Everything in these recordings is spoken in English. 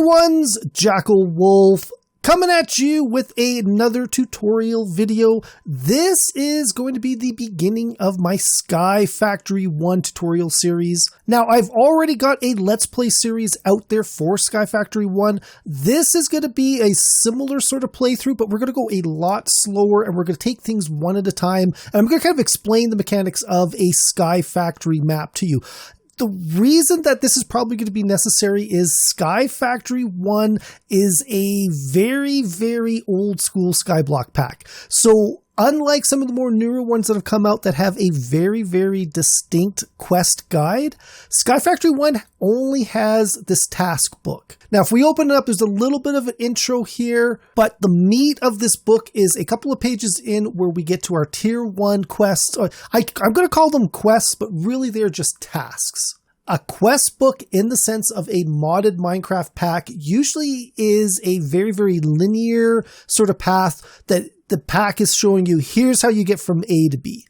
everyone's Jackel Wolf coming at you with another tutorial video. This is going to be the beginning of my SkyFactory One tutorial series. Now, I've already got a Let's Play series out there for SkyFactory One. This is going to be a similar sort of playthrough, but we're going to go a lot slower and we're going to take things one at a time. And I'm going to kind of explain the mechanics of a SkyFactory map to you. The reason that this is probably going to be necessary is SkyFactory One is a very, very old school Skyblock pack. So unlike some of the more newer ones that have come out that have a very, very distinct quest guide, SkyFactory One only has this task book. Now, if we open it up, there's a little bit of an intro here, but the meat of this book is a couple of pages in where we get to our tier 1 quests. I'm going to call them quests, but really they're just tasks. A quest book in the sense of a modded Minecraft pack usually is a very, very linear sort of path that the pack is showing you, here's how you get from A to B.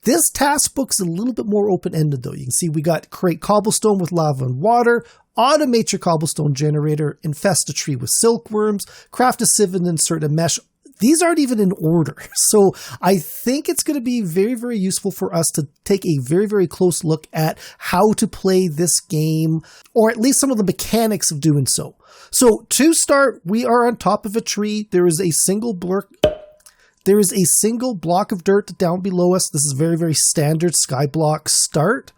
This task book's a little bit more open-ended though. You can see we got create cobblestone with lava and water, automate your cobblestone generator, infest a tree with silkworms, craft a sieve and insert a mesh. These aren't even in order. So I think it's going to be very, very useful for us to take a very, very close look at how to play this game, or at least some of the mechanics of doing so. So to start, we are on top of a tree. There is a single block of dirt down below us. This is very, very standard Skyblock start.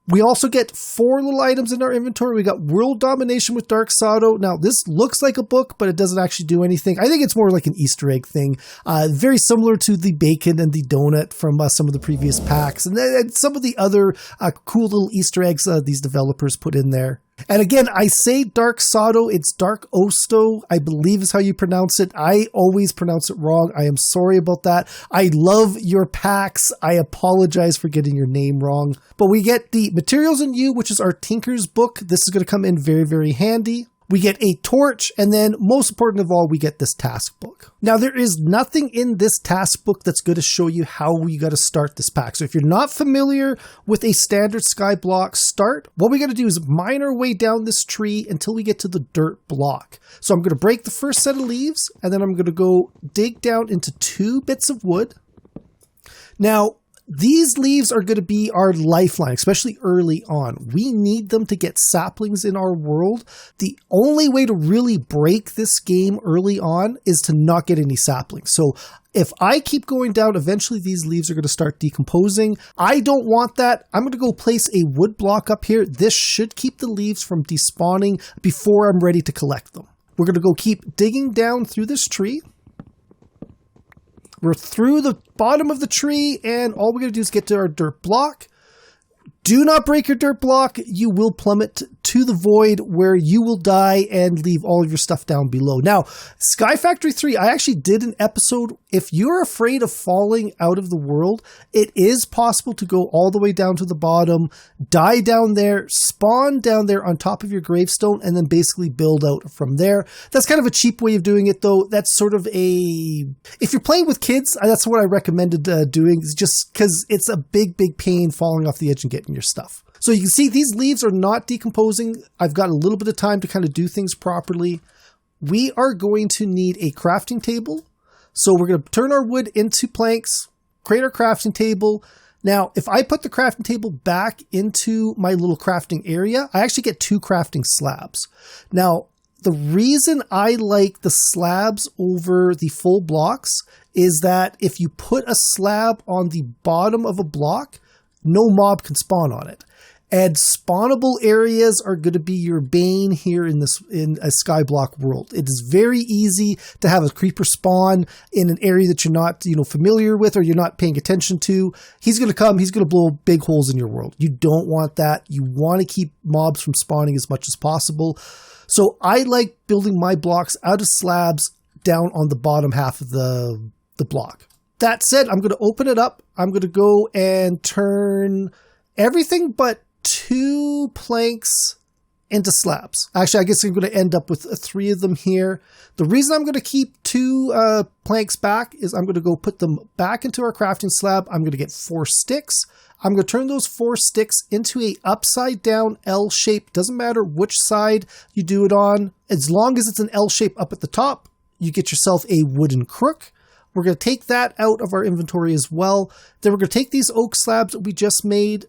We also get 4 little items in our inventory. We got World Domination with Darkosto. Now, this looks like a book, but it doesn't actually do anything. I think it's more like an Easter egg thing. Very similar to the bacon and the donut from some of the previous packs. And some of the other cool little Easter eggs these developers put in there. And again, I say Darkosto, it's Darkosto, I believe is how you pronounce it. I always pronounce it wrong. I am sorry about that. I love your packs. I apologize for getting your name wrong. But we get the Materials in You, which is our Tinker's book. This is going to come in very, very handy. We get a torch, and then most important of all, we get this task book. Now, there is nothing in this task book that's going to show you how you got to start this pack. So if you're not familiar with a standard Skyblock start, what we got to do is mine our way down this tree until we get to the dirt block. So I'm going to break the first set of leaves, and then I'm going to go dig down into 2 bits of wood. Now, these leaves are going to be our lifeline, especially early on. We need them to get saplings in our world. The only way to really break this game early on is to not get any saplings. So if I keep going down, eventually these leaves are going to start decomposing. I don't want that. I'm going to go place a wood block up here. This should keep the leaves from despawning before I'm ready to collect them. We're going to go keep digging down through this tree. We're through the bottom of the tree, and all we're going to do is get to our dirt block. Do not break your dirt block. You will plummet to the void where you will die and leave all of your stuff down below. Now, SkyFactory 3, I actually did an episode. If you're afraid of falling out of the world, it is possible to go all the way down to the bottom, die down there, spawn down there on top of your gravestone, and then basically build out from there. That's kind of a cheap way of doing it, though. That's sort of if you're playing with kids, that's what I recommended doing, just because it's a big, big pain falling off the edge and getting your stuff. So you can see these leaves are not decomposing. I've got a little bit of time to kind of do things properly. We are going to need a crafting table. So we're going to turn our wood into planks, create our crafting table. Now, if I put the crafting table back into my little crafting area, I actually get 2 crafting slabs. Now, the reason I like the slabs over the full blocks is that if you put a slab on the bottom of a block, no mob can spawn on it. And spawnable areas are going to be your bane here in a Skyblock world. It is very easy to have a creeper spawn in an area that you're not, familiar with or you're not paying attention to. He's going to come, he's going to blow big holes in your world. You don't want that. You want to keep mobs from spawning as much as possible. So I like building my blocks out of slabs down on the bottom half of the block. That said, I'm going to open it up. I'm going to go and turn everything but 2 planks into slabs. Actually, I guess I'm going to end up with 3 of them here. The reason I'm going to keep 2 planks back is I'm going to go put them back into our crafting slab. I'm going to get 4 sticks. I'm going to turn those 4 sticks into a upside down L shape. Doesn't matter which side you do it on. As long as it's an L shape up at the top, you get yourself a wooden crook. We're going to take that out of our inventory as well. Then we're going to take these oak slabs that we just made,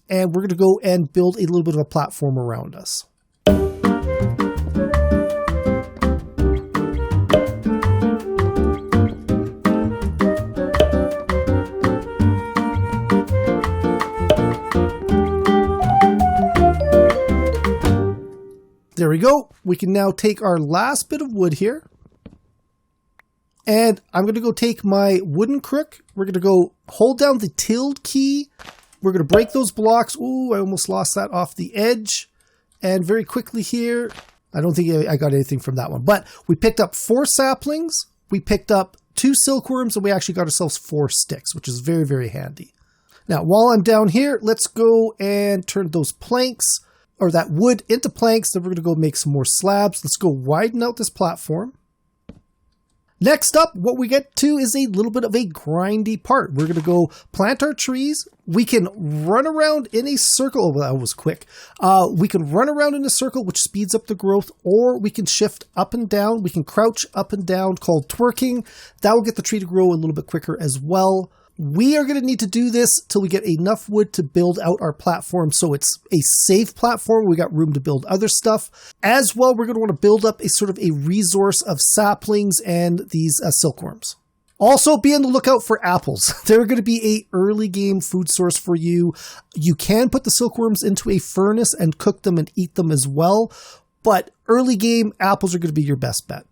and we're going to go and build a little bit of a platform around us. There we go. We can now take our last bit of wood here. And I'm going to go take my wooden crook. We're going to go hold down the tilde key. We're going to break those blocks. Ooh, I almost lost that off the edge. And very quickly here, I don't think I got anything from that one. But we picked up 4 saplings. We picked up 2 silkworms. And we actually got ourselves 4 sticks, which is very, very handy. Now, while I'm down here, let's go and turn those planks, or that wood, into planks. Then we're going to go make some more slabs. Let's go widen out this platform. Next up, what we get to is a little bit of a grindy part. We're going to go plant our trees. We can run around in a circle. Oh, that was quick. We can run around in a circle, which speeds up the growth, or we can shift up and down. We can crouch up and down, called twerking. That will get the tree to grow a little bit quicker as well. We are going to need to do this till we get enough wood to build out our platform so it's a safe platform. We got room to build other stuff. As well, we're going to want to build up a sort of a resource of saplings and these silkworms. Also, be on the lookout for apples. They're going to be a early game food source for you. You can put the silkworms into a furnace and cook them and eat them as well. But early game, apples are going to be your best bet.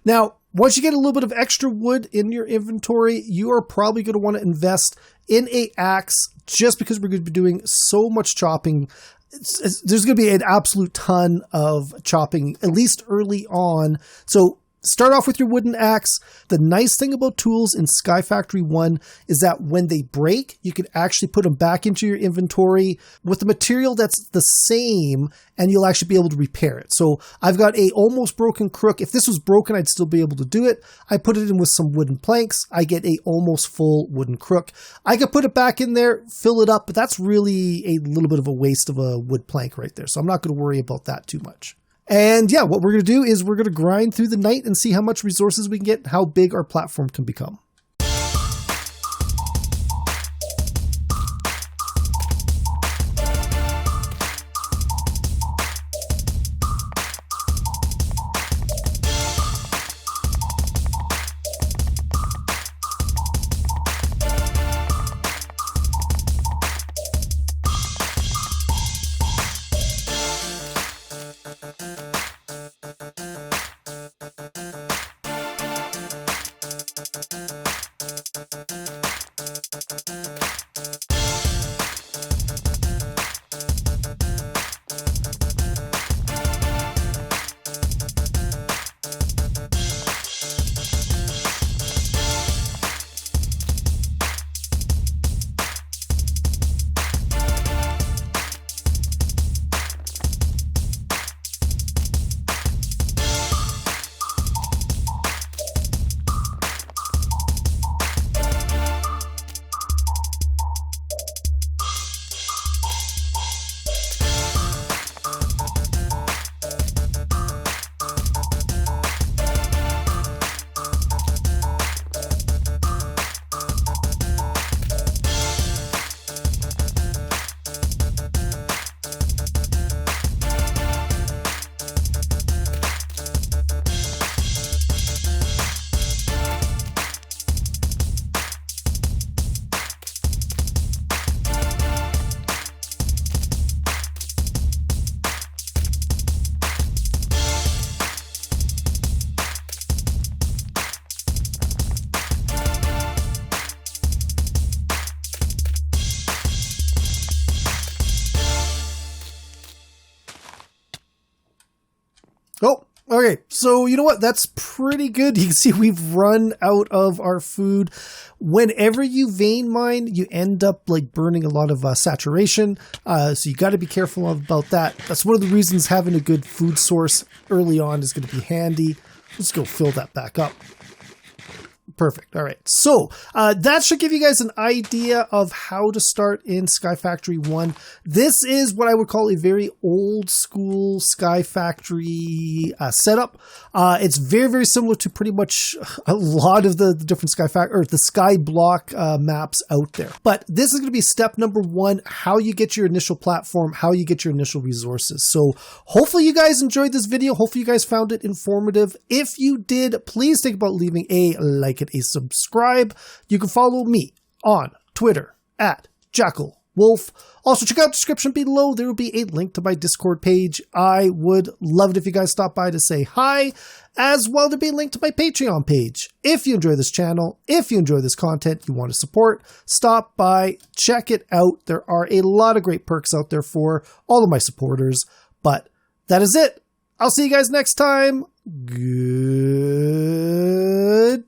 Now, once you get a little bit of extra wood in your inventory, you are probably going to want to invest in an axe just because we're going to be doing so much chopping. There's going to be an absolute ton of chopping, at least early on. So start off with your wooden axe. The nice thing about tools in SkyFactory One is that when they break, you can actually put them back into your inventory with the material that's the same, and you'll actually be able to repair it. So I've got a almost broken crook. If this was broken, I'd still be able to do it. I put it in with some wooden planks. I get a almost full wooden crook. I could put it back in there, fill it up, but that's really a little bit of a waste of a wood plank right there. So I'm not going to worry about that too much. And yeah, what we're going to do is we're going to grind through the night and see how much resources we can get, how big our platform can become. Okay, so you know what? That's pretty good. You can see we've run out of our food. Whenever you vein mine, you end up like burning a lot of saturation. So you got to be careful about that. That's one of the reasons having a good food source early on is going to be handy. Let's go fill that back up. Perfect. All right. So that should give you guys an idea of how to start in SkyFactory One. This is what I would call a very old school SkyFactory setup. It's very, very similar to pretty much a lot of the different the Skyblock maps out there. But this is going to be step number one, how you get your initial platform, how you get your initial resources. So hopefully you guys enjoyed this video. Hopefully you guys found it informative. If you did, please think about leaving a like and a subscribe. You can follow me on Twitter at Jackel Wolf. Also, check out the description below. There will be a link to my Discord page. I would love it if you guys stop by to say hi, as well to be a link to my Patreon page. If you enjoy this channel, if you enjoy this content, you want to support, stop by, check it out. There are a lot of great perks out there for all of my supporters. But that is it. I'll see you guys next time. Goodbye.